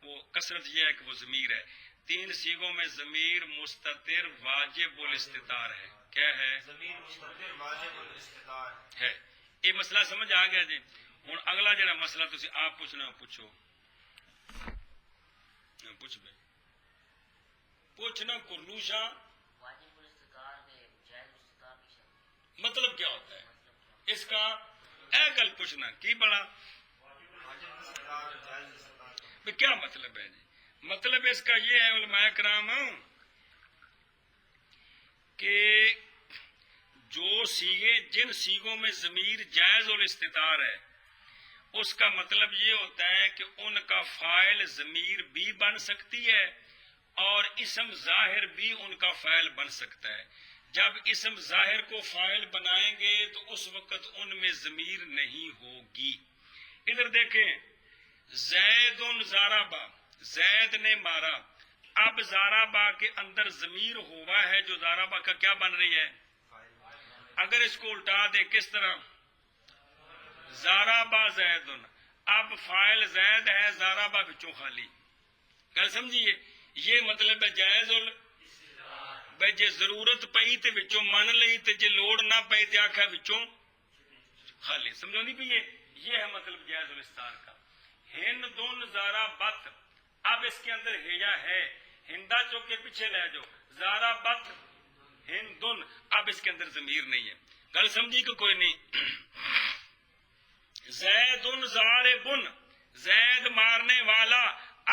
وہ کثرت یہ ہے کہ وہ ضمیر ہے. تین سیغوں میں ضمیر مستتر واجب الاستتار ہے. کیا ہے؟ ضمیر مستتر واجب الاستتار ہے. یہ مسئلہ سمجھ آ گیا جی. ہوں اگلا جڑا مسئلہ تسی آپ پوچھنا پوچھو. پوچھ بھائی پوچھنا کرلوشا واجب الاستتار کے جائز الاستتار کی شرط مطلب کیا ہوتا ہے اس کا؟ اے گل پوچھنا کی بڑا واجب الاستتار جائز الاستتار. بھی کیا مطلب ہے جی؟ مطلب اس کا یہ ہے علماء کرام کہ جو سیغے جن سیغوں میں ضمیر جائز الاستتار ہے اس کا مطلب یہ ہوتا ہے کہ ان کا فاعل ضمیر بھی بن سکتی ہے اور اسم ظاہر بھی ان کا فاعل بن سکتا ہے. جب اسم ظاہر کو فاعل بنائیں گے تو اس وقت ان میں ضمیر نہیں ہوگی. ادھر دیکھیں، زید ضربا، زید نے مارا. اب ضربا کے اندر ضمیر ہوا ہے جو ضربا کا کیا بن رہی ہے. اگر اس کو الٹا دے کس طرح؟ ضربا زید. اب فاعل زید ہے، ضربا بچوں خالی. گل سمجھیے. یہ مطلب ہے جائز بھائی جے ضرورت پئی تے وچوں من لئی تے جے لوڑ نہ پئی تے آکھا وچوں خالی. سمجھو نہیں پئی؟ یہ ہے مطلب جائز الاستتار کا. ہندن ضربت، اب اس کے اندر ہیا ہے، ہندا چوک کے پیچھے لے جاؤ. ضربت ہندن، اب اس کے اندر ضمیر نہیں ہے. گل سمجھی کہ کوئی نہیں؟ زید ضاربن، زید مارنے والا،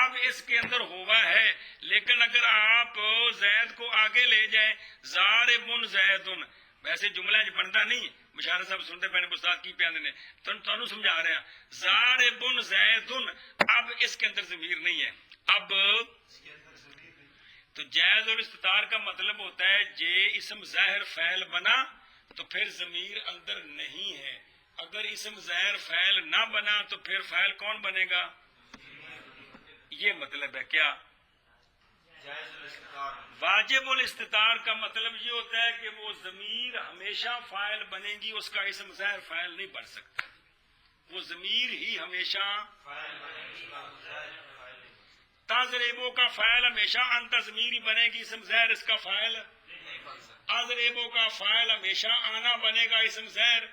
اب اس کے اندر ہوا ہے. لیکن اگر آپ زید کو آگے لے جائیں، ضاربن زیدن، ویسے جملہ بنتا نہیں. مشارہ صاحب سنتے پہنے استاد کی پیاندے نے تنوں سمجھا رہے ہیں. ضاربن زیدن، اب اس کے اندر ضمیر نہیں ہے. اب تو جائز اور استتار کا مطلب ہوتا ہے جے اسم ظاہر فعل بنا تو پھر ضمیر اندر نہیں ہے. اگر اسم ظاہر فعل نہ بنا تو پھر فعل کون بنے گا؟ یہ مطلب ہے. کیا جائز الاستتار. واجب الاستتار کا مطلب یہ ہوتا ہے کہ وہ ضمیر ہمیشہ فاعل بنے گی، اس کا اسم ظاہر فاعل نہیں بن سکتا. وہ ضمیر ہی ہمیشہ فاعل بنے گی، ظاہر فاعل تضربو کا فاعل ہمیشہ انت ضمیر ہی بنے گی، اسم ظاہر اس کا فاعل. نہیں بن سکتا. اضربو کا فاعل ہمیشہ آنا بنے گا، اسم ظاہر.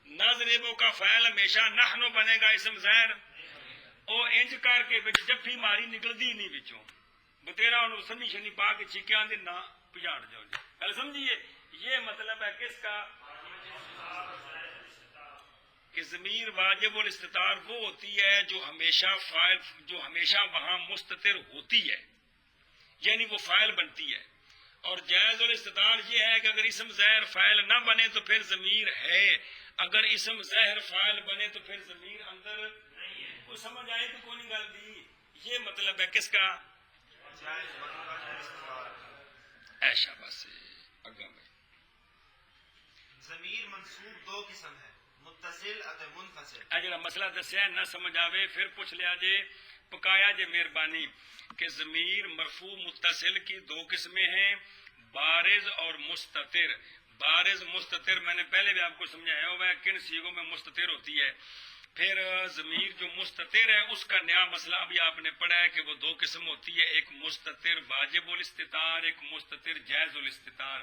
نضربو کا فاعل ہمیشہ نحنو بنے گا، اسم ظاہر. او انج کر کے وچ جفی ماری نکلدی نہیں وچوں بتیرا انہوں سنی شنی پا کے چیکے آندے نہ پجاڑ جاؤ جی. گل سمجھیے. یہ مطلب ہے کس کا کہ ضمیر واجب الاستتار وہ ہوتی ہے جو ہمیشہ فاعل، جو ہمیشہ وہاں مستتر ہوتی ہے، یعنی وہ فاعل بنتی ہے. اور جائز الاستتار یہ ہے کہ اگر اسم ظاہر فاعل نہ بنے تو پھر ضمیر ہے، اگر اسم ظاہر فاعل بنے تو پھر ضمیر اندر نہیں ہے. وہ سمجھ آئے تو کوئی نہیں گل دی. یہ مطلب ہے کس کا؟ جائز الاستتار. ایشا بس اگا میں ضمیر منصوب دو قسم ہے، متصل اتے منفصل. اے جڑا مسئلہ دسیا نہ سمجھ آوے پھر پوچھ لیا جے، پکایا جے مہربانی کہ ضمیر مرفوع متصل کی دو قسمیں ہیں، بارز اور مستتر. بارز مستتر میں نے پہلے بھی آپ کو سمجھایا ہوا ہے کن سیغوں میں مستتر ہوتی ہے. پھر ضمیر جو مستتر ہے اس کا نیا مسئلہ ابھی آپ نے پڑھا ہے کہ وہ دو قسم ہوتی ہے، ایک مستتر واجب الاستتار، ایک مستتر جائز الاستتار۔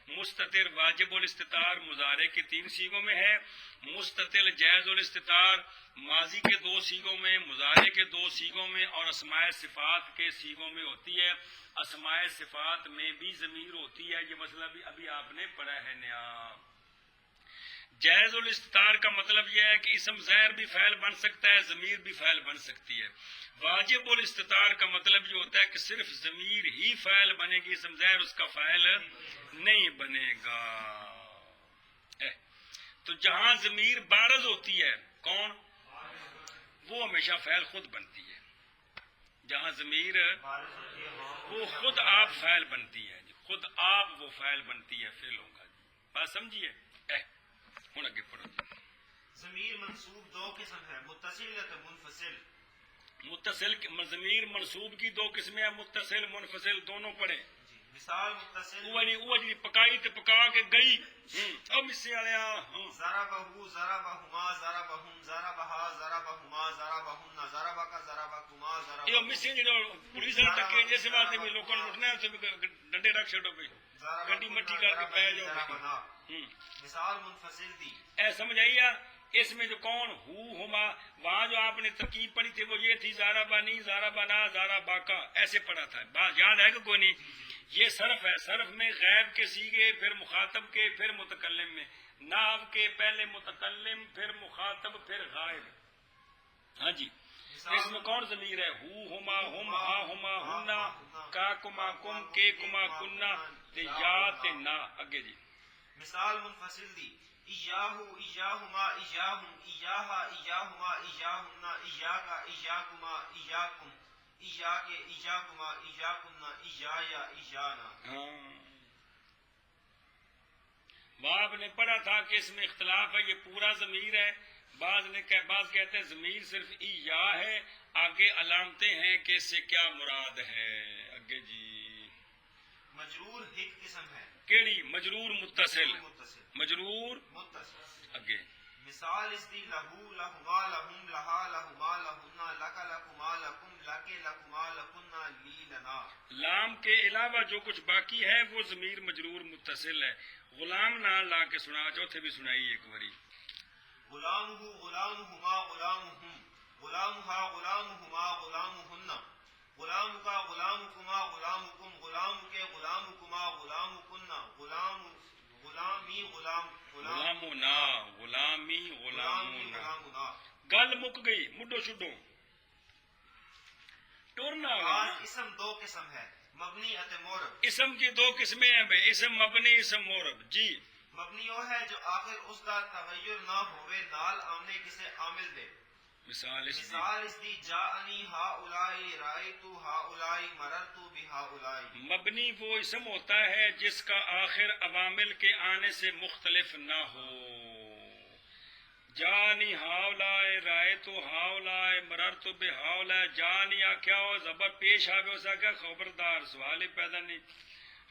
مستتر واجب الاستتار مضارع کے 3 صیغوں میں ہے، مستتر جائز الاستتار ماضی کے 2 صیغوں میں، مضارع کے 2 صیغوں میں اور اسماء صفات کے صیغوں میں ہوتی ہے۔ اسماء صفات میں بھی ضمیر ہوتی ہے، یہ مسئلہ بھی ابھی آپ نے پڑھا ہے نیا۔ جائز الاستتار کا مطلب یہ ہے کہ اسم ظاہر بھی فعل بن سکتا ہے، ضمیر بھی فعل بن سکتی ہے۔ واجب الاستتار کا مطلب یہ ہوتا ہے کہ صرف ضمیر ہی فعل بنے گی، اسم ظاہر اس کا فعل نہیں بنے گا۔ تو جہاں ضمیر بارز ہوتی ہے، کون؟ وہ ہمیشہ فعل خود بنتی ہے۔ جہاں ضمیر وہ خود آپ فعل بنتی ہے، خود آپ وہ فعل بنتی ہے فعلوں کا۔ بات سمجھیے؟ ہوں اگے پڑھو۔ ضمیر منصوب 2 قسم ہے، متصل یا منفصل۔ متصل ضمیر منصوب کی 2 قسمیں ہیں، متصل منفصل دونوں پڑھیں۔ مثال متصل وہ جی پکائی تے پکا کے گئی او مصے والیا ضربہ ضربہما ضربہم ضربہا ضربہما ضربہن ضربک ضربکما ضربہم یہ مصے جڑے پولیس نے ٹکے جس واسطے بھی لوکاں نوں اٹھنا ہے تے ڈنڈے رکھ چھڈو بھئی گڈی مٹی کر کے پے جاؤ۔ مثال منفصل دی اے سمجھ آئی؟ اس میں جو کون ہما، وہاں جو آپ نے ترکیب پڑھی تھی وہ یہ تھی زارا بانی زارا بنا زارا باقا، ایسے پڑھا تھا، بات یاد ہے کہ کوئی نہیں؟ یہ صرف ہے، صرف میں غیب کے سیغے، پھر مخاطب کے، پھر متکلم میں، ناو کے پہلے متکلم پھر مخاطب پھر غائب۔ ہاں جی، اس میں کون ضمیر ہے؟ ہما ہم ہا ہما ہننا کا کما کم کے کما کننا تے یا تے نا۔ اگے جی مثال منفصل دی ایاہو ایاہما ایاہم ایاہا ایاہما ایاہن ایاکا ایاکما ایاکم ایاکے ایاکما ایاکن ایایا ایانا۔ وہاں آپ نے پڑھا تھا کہ اس میں اختلاف ہے، یہ پورا ضمیر ہے، بعض کہتے ہیں ضمیر صرف ایا ہے، آگے علامتیں ہیں کہ اس سے کیا مراد ہے۔ اگے جی مجرور ایک قسم ہے، کیڑی؟ مجرور متصل، مجرور متصل۔ اگے مثال اس دی لہو لہما لہم لہا لہما لہنا لک لکما لکم لکے لکما لکنا لی لنا۔ لام کے علاوہ جو کچھ باقی ہے وہ ضمیر مجرور متصل ہے۔ غلام نہ لا کے سنا، چوتھے بھی سنائی ایک باری۔ غلامہ غلامہما غلامہم غلامہا غلامہما غلامہن غلامکا غلامکما غلامکم غلامکے غلامکما غلامکن غلامی غلامنا غلامی غلامنا۔ غلامنا۔ گل مک گئی، مڈو شڈو ٹورنا۔ اسم 2 قسم ہے، مبنی اتے مورب۔ اسم کی 2 قسمیں ہیں بھائی، اسم مبنی اسم مورب۔ جی مبنی وہ ہے جو آخر اس کا تغیر نہ ہوئے نال آمنے کسے عامل دے۔ مثال اس دی جاءنی ہا اولائی رائتو ہا اولائی مررتو بہا اولائی۔ مبنی وہ اسم ہوتا ہے جس کا آخر عوامل کے آنے سے مختلف نہ ہو۔ جانی ہاولائے رائتو ہاولائے مررتو بہاولائے، جانی آکھیا ہو زبر پیش آوے ہو سکا خبردار سوال ہی پیدا نہیں،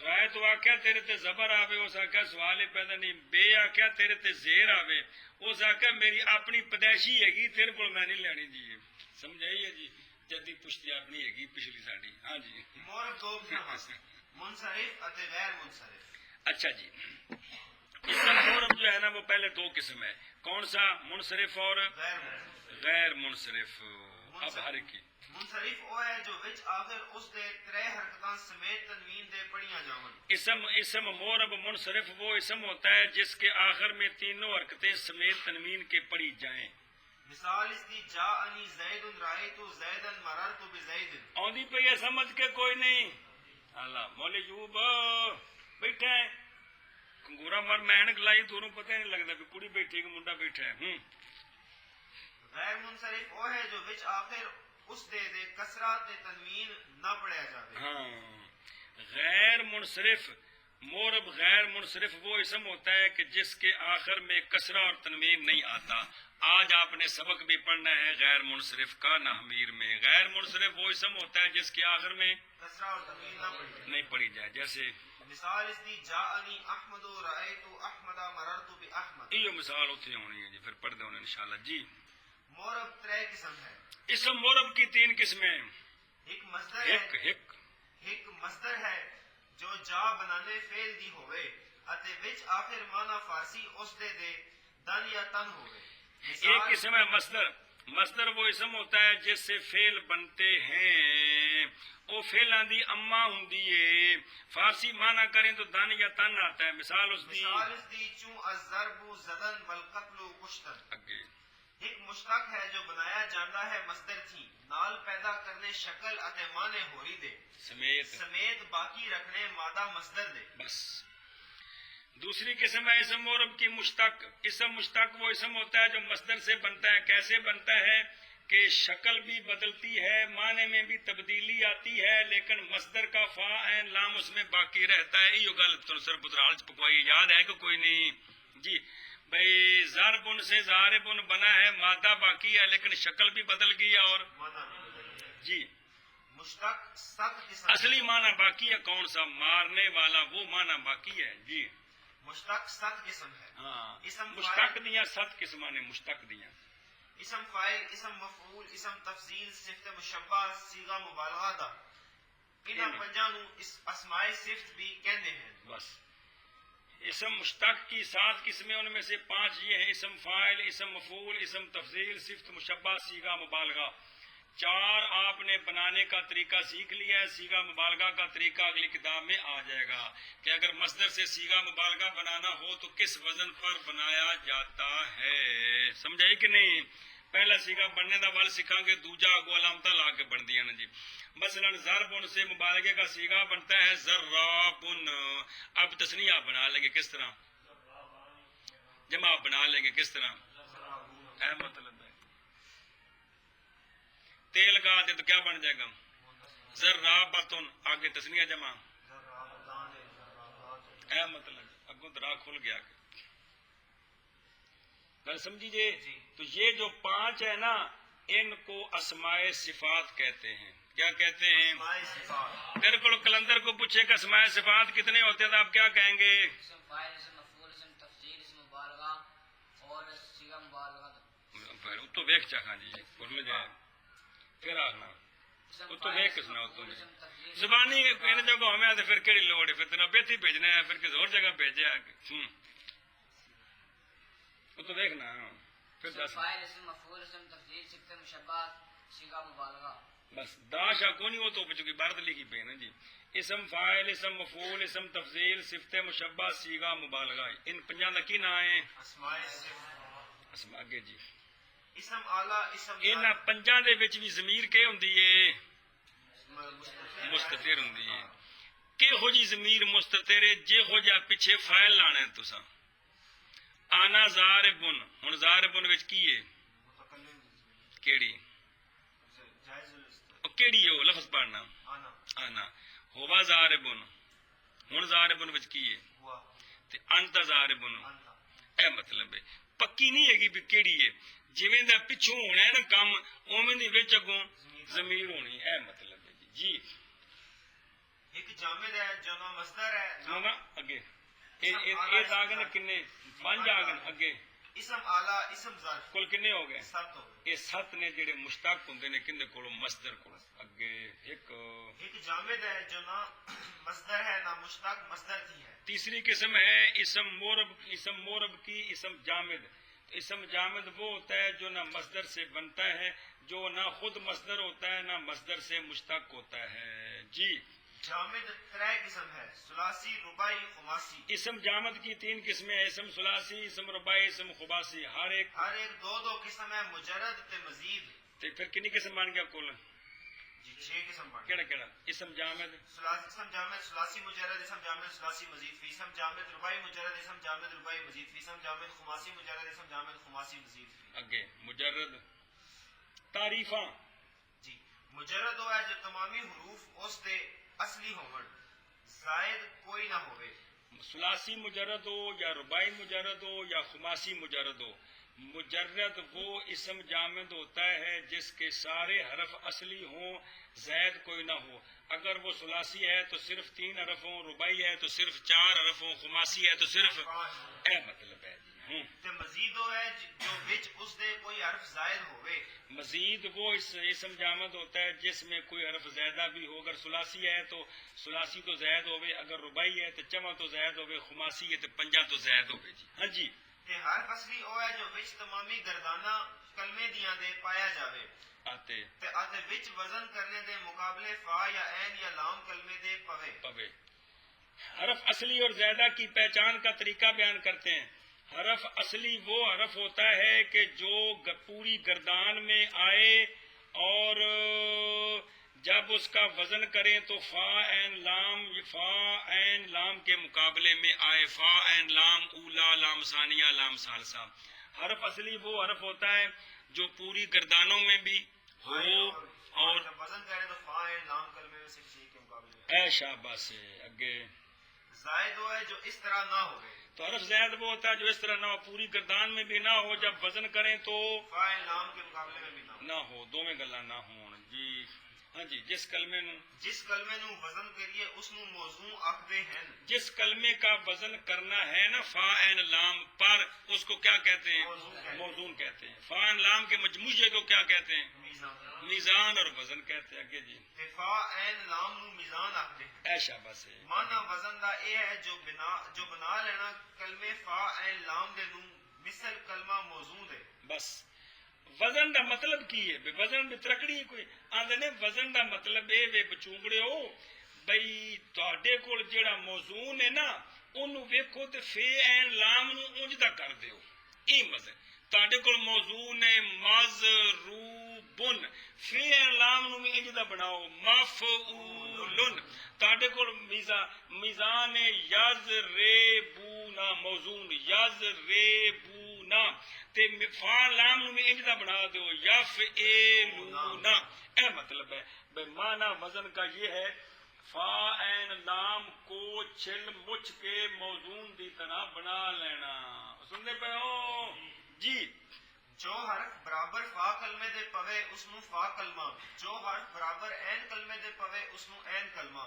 رائت آخیا تیرے تے زبر آوے اس آخیا سوال ہی پیدا نہیں، بے آخیا تیرے تے زیر آوے اس آخیا میری اپنی پیدائشی ہے گی تیرے کو میں نہیں لینی جی۔ سمجھائی ہے جی؟ جدی پشتی اپنی ہے گی پچھلی ساڑی۔ ہاں جی مورب 2 قسم، منصرف اتے غیر منصرف۔ اچھا جی، اسم مورب جو ہے نا وہ پہلے 2 قسم ہے، کون سا؟ منصرف اور غیر منصرف۔ اب ہر کی منصرف وہ ہے جو وچ آخر اس دے 3 حرکتاں سمیت تنوین دے پڑھیاں جاون۔ اسم مورب منصرف وہ اسم ہوتا ہے جس کے آخر میں 3 حرکتیں سمیت تنوین کے پڑھی جائیں۔ مثال اس دی جاءنی زید رائتو زیدن مررتو بزید۔ آندی پہ یہ سمجھ کے کوئی نہیں؟ اللہ مولی یوب بیٹھا ہے کنگورا مر مینک لائی دوروں پتہ نہیں لگتا بھی کڑی بیٹھی کہ منڈا بیٹھا ہے۔ غیر منصرف وہ ہے جو وچ آخر اس دے کسرات تے تنوین نہ پڑھیا جاوے۔ ہاں، غیر منصرف مورب غیر منصرف وہ اسم ہوتا ہے کہ جس کے آخر میں کسرہ اور تنوین نہیں آتا۔ آج آپ نے سبق بھی پڑھنا ہے غیر منصرف کا نحمیر میں۔ غیر منصرف وہ اسم ہوتا ہے جس کے آخر میں کسرہ اور تنوین نہ پڑھی جائے، جیسے مثال اس دی جاءنی احمد رائتو احمد مررتو باحمد۔ یہ مثال اتنے ہونی ہے جی، پھر پڑھ دیں انشاءاللہ۔ جی مورب ترے قسم ہے. اسم مورب کی 3 قسمیں. ایک مصدر ہے ایک مصدر ہے جو جا بنانے فعل دی ہوئے اتے وچ آخر معنی فارسی اس دے دن یا تن ہوئے. ایک قسم ہے مصدر. مصدر وہ اسم ہوتا ہے جس سے فعل بنتے ہیں. وہ فعلاں دی اما ہوندی ہے. فارسی معنی کریں تو دن یا تن آتا ہے. مثال اس دی چوں الضرب زدن والقتل کشتن. اگے ایک مشتق ہے جو بنایا جاتا ہے مصدر تھی نال پیدا کرنے شکل اتے معنی ہوری دے سمیت باقی رکھنے مادہ مصدر دے. بس. دوسری قسم ہے اسم مورب کی مشتق. اسم مشتق وہ اسم ہوتا ہے جو مصدر سے بنتا ہے. کیسے بنتا ہے کہ شکل بھی بدلتی ہے, معنی میں بھی تبدیلی آتی ہے, لیکن مصدر کا فا عین لام اس میں باقی رہتا ہے. یہ گل سر پترال پکوائی یاد ہے کہ کوئی نہیں جی بھائی. ضربن سے ضاربن بنا ہے, مادہ باقی ہے لیکن شکل بھی بدل گئی اور جی مشتق 7 قسم. اصلی معنی باقی ہے. کون سا؟ مارنے والا, وہ معنی باقی ہے. جی مشتق 7 قسم ہے. ہاں اسم مشتق دیاں 7 قسماں نے. مشتق دیاں اسم فاعل, اسم مفعول, اسم تفضیل, صفت مشبہ, صیغہ مبالغہ دا. انہاں پنجاں نوں اسماء صفت بھی کہندے ہیں. بس. اسم مشتق کی 7 قسمیں, ان میں سے 5 یہ ہیں: اسم فاعل, اسم مفعول, اسم تفضیل, صفت مشبہ, صیغہ مبالغہ. 4 آپ نے بنانے کا طریقہ سیکھ لیا ہے. صیغہ مبالغہ کا طریقہ اگلی کتاب میں آ جائے گا کہ اگر مصدر سے صیغہ مبالغہ بنانا ہو تو کس وزن پر بنایا جاتا ہے. سمجھائی کہ نہیں؟ پہلا صیغہ بننے دا ول سکھاں گے, دوجا اگو علامتاں لا کے بن دیاں جی. مثلا ضربن سے مبالغے کا صیغہ بنتا ہے ضرابن. اب تثنیہ بنا لیں گے کس طرح؟ جمع بنا لیں گے کس طرح؟ مطلب ہے تیل کا دے تو کیا بن جائے گا؟ ذرابتن. آگے تسنیہ جمع. مطلب اگوں درا کھل گیا. گل سمجھیے. تو یہ جو 5 ہے نا, ان کو اسماء صفات کہتے ہیں. کیا کہتے ہیں؟ میرے کو کلندر کو پوچھے کہ اسماء صفات کتنے ہوتے ہیں تو آپ کیا کہیں گے؟ اسم فاعل, اسم مفعول, اسم تفضیل, اسم مبالغہ اور صیغہ مبالغہ. تو ویکھ چاہاں جی بھول جائے پھر آخنا تو ویکھ سنا زبانی ان جگہ ہمیں تو پھر کہڑی لوڑ ہے؟ پھر تیرا بیتی بھیجنا ہے, پھر کسی اور جگہ بھیجے. وہ تو دیکھنا پھر اسم فاعل, اسم مفعول, اسم تفضیل, صفت مشبہ, صیغہ مبالغہ. بس داشا کو نہیں, وہ تو بچوں کی بارت لکھی پہ نا جی. اسم فاعل, اسم مفعول, اسم تفضیل, صفت مشبہ, صیغہ مبالغہ. ان 5 دا کی نام ہے؟ اسماء. اگے جی اسم اعلی, اسم ان 5 دے وچ بھی ضمیر کے ہوندی ہے؟ مستتر ہوندی ہے. کہو جی ضمیر مستتر ہے جے ہو جا پیچھے فاعل لانا ہے تساں. آنا ضاربن. ہن ضاربن وچ کی ہے؟ کیڑی کیڑی ہے؟ وہ لفظ پڑھنا آنا. ہوا ضاربن. ہن ضاربن وچ کی ہے؟ تے انت ضاربن. اے مطلب ہے پکی نہیں ہے بھی کیڑی ہے. جویں دا پچھوں ہونا ہے نا کام اوویں دی وچ اگوں ضمیر ہونی. اے مطلب ہے جی. ایک جامد ہے جو نہ مصدر ہے نا اگے اے داغن کنے 5 آگن. اگے اسم اعلی, اسم ظرف. کل کنے ہو گئے؟ 7 ہو گئے. یہ 7 نے جڑے مشتق ہوندے نے کنے کولوں؟ مصدر کولوں. اگے ایک جامد ہے جو نہ مصدر ہے نہ مشتق مصدر کی ہے. تیسری قسم ہے اسم مورب. اسم مورب کی اسم جامد. اسم جامد وہ ہوتا ہے جو نہ مصدر سے بنتا ہے, جو نہ خود مصدر ہوتا ہے نہ مصدر سے مشتق ہوتا ہے. جی جامد 3 قسم ہے: ثلاثی, رباعی, خماسی. اسم جامد کی 3 قسمیں ہیں: اسم ثلاثی, اسم رباعی, اسم خماسی. ہر ایک 2 قسم ہے: مجرد تے مزید. تے پھر کنی قسم بن گیا کل؟ جی 6 قسم بن. کیڑا اسم جامد؟ اسم جامد ثلاثی مجرد, اسم جامد ثلاثی مزید فی. اسم جامد رباعی مجرد, اسم جامد رباعی مزید فی. اسم جامد خماسی مجرد, اسم جامد خماسی مزید فی. اگے مجرد تعریفاں. جی مجرد وہ ہے جو تمامی حروف اس دے اصلی ہون, زائد کوئی نہ ہوئے. ثلاثی مجرد ہو یا رباعی مجرد ہو یا خماسی مجرد ہو, مجرد وہ اسم جامد ہوتا ہے جس کے سارے حرف اصلی ہوں, زائد کوئی نہ ہو. اگر وہ ثلاثی ہے تو صرف 3 حرف ہوں, رباعی ہے تو صرف 4 حرف ہوں, خماسی ہے تو صرف. اے مطلب ہے جی. تے مزید وہ ہے جو وچ اس دے کوئی حرف زائد ہوئے. مزید وہ اسم جامد ہوتا ہے جس میں کوئی حرف زیادہ بھی ہو. اگر ثلاثی ہے تو ثلاثی تو زائد ہوئے، اگر ربائی ہے تو جمع تو زائد ہوئے، خماسی ہے تو پنجا تو زائد ہوئے. جی ہاں جی. تے حرف اصلی وہ ہے جو وچ تمامی گردانہ کلمے دیاں دے پایا جاوے آتے تے آتے وچ وزن کرنے دے مقابلے فا یا عین یا لام کلمے دے پوے. حرف اصلی اور زیادہ کی پہچان کا طریقہ بیان کرتے ہیں. حرف اصلی وہ حرف ہوتا ہے کہ جو پوری گردان میں آئے اور جب اس کا وزن کریں تو فا عین لام کے مقابلے میں آئے. فا عین لام اولا، لام ثانیہ، لام ثالثہ. حرف اصلی وہ حرف ہوتا ہے جو پوری گردانوں میں بھی ہو اور جب وزن کریں تو فا عین لام کلمے میں سے کسی کے مقابلے اے شاباش سے اگے. زائد وہ ہے جو اس طرح نہ ہوئے. تو حرف زائد وہ ہوتا ہے جو اس طرح نہ ہو، پوری گردان میں بھی نہ ہو، جب وزن کریں تو فا عین لام کے مقابلے میں بھی نہ ہو، دو میں گلا نہ ہون. جی ہاں جی. جس کلمے نو وزن کریے اس نو موضوع آکھدے ہیں. جس کلمے کا وزن کرنا ہے نا فا عین لام پر، اس کو کیا کہتے ہیں؟ موزون کہتے ہیں. فا عین لام کے مجموعے کو کیا کہتے ہیں؟ میزان اور وزن کہتے ہیں. آگے جی. تے فا عین لام نو میزان آکھدے ہیں. اے شاباش ہے. مانا وزن دا اے ہے جو بنا لینا کلمے فا عین لام دے نو مثل کلمہ موضوع دے. بس وزن دا مطلب کی ہے؟ وزن بھی ترکڑی کوئی آندے نے. وزن دا مطلب اے وے بچونگڑے ہو بھئی تواڈے کول جیڑا موزون ہے نا اونوں ویکھو تے فے عین لام نو اونج دا کر دیو. اے مزہ تواڈے کول موزون ہے مضروبن، فے عین لام نو انج دا بناؤ مفعولن. تواڈے کول میزان ہے یضربونا، موزون یضربونا، تے فا لام نو انج دا بنا دیو یفعلون. اے مطلب ہے بے معنی وزن کا یہ ہے فا عین لام کو چھل مچ کے موزون دی طرح بنا لینا. سننے پہ ہو جی. جو حرف برابر فا کلمے دے پوے اس نو فا کلمہ، جو حرف برابر عین کلمے دے پوے اس نو عین کلمہ،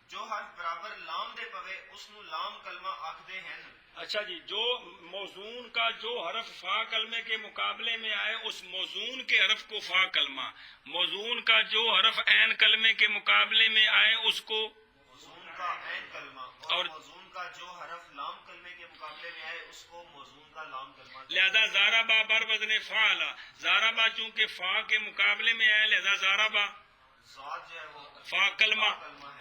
جو حرف برابر لام دے پوے اس نو لام کلمہ آکھدے ہیں. اچھا جی. جو موزون کا جو حرف فا کلمے کے مقابلے میں آئے اس موزون کے حرف کو فا کلمہ، موزون کا جو حرف عین کلمے کے مقابلے میں آئے اس کو موزون کا عین کلمہ، اور موزون کا جو حرف لام کلمے کے مقابلے میں آئے اس کو موزون کا لام کلمہ. لہذا زاربا بر وزن فعلا، زاربا چونکہ فا کے مقابلے میں آئے لہذا زاربا ذات جو ہے وہ فا کلمہ،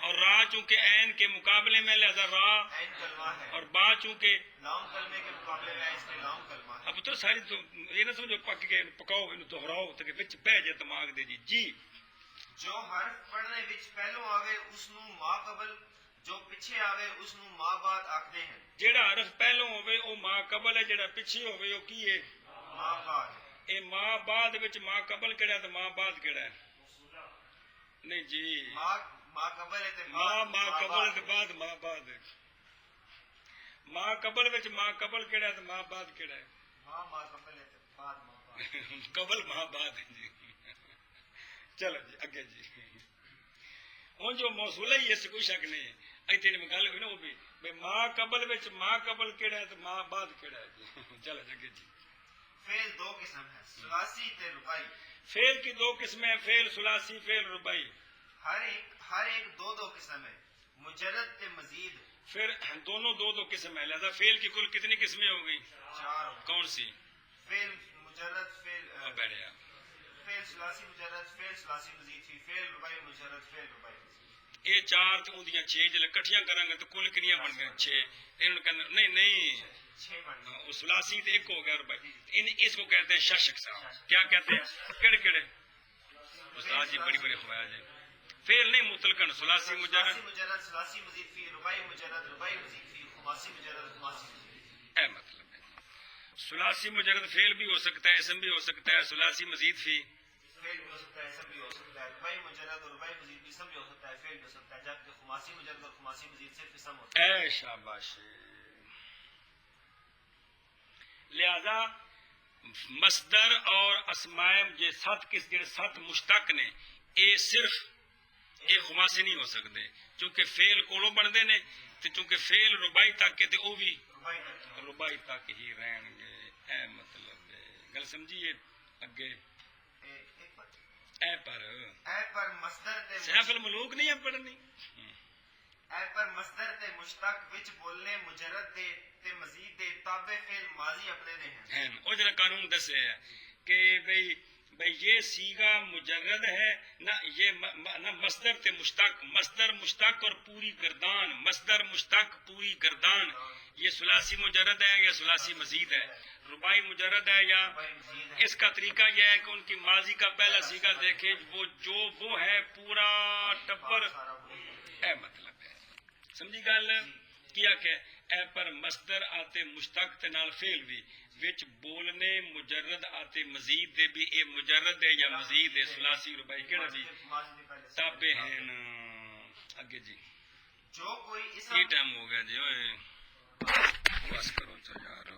اور را چونکہ عین کے مقابلے میں لہذا را عین کلمہ ہے، اور با چونکہ لام کلمے کے مقابلے میں اس کے لام کلمہ ہے. اب تو ساری تو یہ نہ سمجھو پک کے پکاؤ انہوں دہراؤ تاکہ وچ بہ جائے دماغ دے. جی جو حرف پڑھنے وچ پہلو آوے اس نو ما قبل، جو پیچھے آوے اس نو ما بعد آکھدے ہیں. جیڑا حرف پہلو ہوئے او ما قبل ہے، جیڑا پیچھے ہوئے او کی ہے ما بعد. اے ما بعد وچ ما قبل کیڑا ہے تے ما بعد کیڑا ہے؟ نہیں جی. ما قبل ہے تے ما قبل تے بعد ما بعد ہے. ما قبل وچ ما قبل کیڑا ہے تے ما بعد کیڑا ہے؟ ما قبل ہے تے بعد ما بعد. قبل ما بعد ہے جی. چلو جی اگے جی. ہن جو موصولہ ہی اس کوئی شک نہیں ہے. ایتھے میں گل ہوئی نا وہ بھی بے ما قبل وچ ما قبل کیڑا ہے تے ما بعد کیڑا ہے جی. چلو اگے جی. فعل دو قسم ہے، ثلاثی تے رباعی. فعل کی دو قسمیں، فعل ثلاثی، فعل رباعی. ہر ایک دو قسم ہے، مجرد تے مزید. پھر دونوں دو قسم ہے. لہذا فعل کی کل کتنی قسمیں ہو گئی؟ 4. کون سی؟ فعل مجرد، بیٹھے آپ فعل ثلاثی مجرد، فعل ثلاثی مزید فی، فعل رباعی مجرد، فعل رباعی مزید. یہ 4 تے اندیاں 6 جلے کٹھیاں کریں گے تو کل کنیاں بن گئے 6. انہوں کہتے ہیں نہیں 6 بن گئے. وہ ثلاثی تے ایک ہو گیا رباعی. اس کو کہتے ہیں ششک صاحب. کیا کہتے ہیں؟ کیڑے استاد جی بڑی بڑی خوایا جی. فعل نہیں مطلقاً ثلاثی مجرد، ثلاثی مزید فی، رباعی مجرد، رباعی مزید فی، خماسی مجرد، خماسی مزید. اے مطلب ہے ثلاثی مجرد فعل بھی ہو سکتا ہے، اسم بھی ہو سکتا ہے. ثلاثی مزید فی فعل بھی ہو سکتا ہے، اسم بھی ہو سکتا ہے. رباعی مجرد اور رباعی مزید بھی اسم بھی ہو سکتا ہے، فعل بھی ہو سکتا ہے. جبکہ خماسی مجرد اور خماسی مزید صرف اسم ہوتا ہے. اے شاباش. لہذا مصدر اور اسماء جے 7 مشتق نے اے صرف اے خماسی نہیں ہو سکتے چونکہ فعل کولوں بنتے نے تے چونکہ فعل رباعی تک کے تے او بھی ربائی تک ہی رہن گے. اے مطلب ہے گل سمجھیے اگے. اے پر مصدر تے سیف الملوک نہیں ہے پڑھنی. اے پر مصدر تے مشتق وچ بولنے مجرد دے تے مزید دے تابع فعل ماضی اپنے دے ہیں. وہ جڑا قانون دسے ہے کہ بھئی یہ سیگا مجرد ہے نہ یہ نہ مصدر تے مشتق. مصدر مشتق اور پوری گردان. مصدر مشتق پوری گردان. یہ ثلاثی مجرد ہے یا ثلاثی مزید ہے. ربائی مجرد ہے یا اس کا طریقہ یہ ہے کہ ان کی ماضی کا پہلا سیگا دیکھیں وہ ہے پورا ٹبر. اے مطلب ہے سمجھی گل کیا کہ اے پر مصدر آتے مشتق تے نال فعل بھی وچ بولنے مجرد آتے مزید دے بھی اے مجرد ہے یا مزید ہے. ثلاثی ربائی کیڑا بھی تابع ہیں. اگے جی جو کوئی یہ ٹائم ہو گیا جی. اوئے بس کرو یار.